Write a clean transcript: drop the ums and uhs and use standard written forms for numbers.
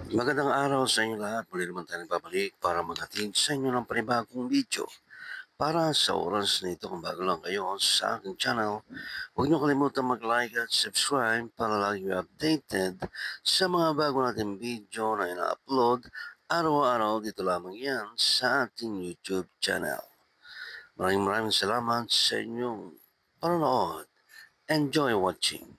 Magandang araw sa inyo lahat. Muli naman tayo nagbabalik para maghatid sa inyo ng panibagong video. Para sa oras na ito, kung bago lang kayo sa aking channel, huwag niyo kalimutan mag-like at subscribe para lagi kayo updated sa mga bago nating video na ina-upload araw-araw dito lamang yan sa ating YouTube channel. Maraming salamat sa inyong panonood. Enjoy watching.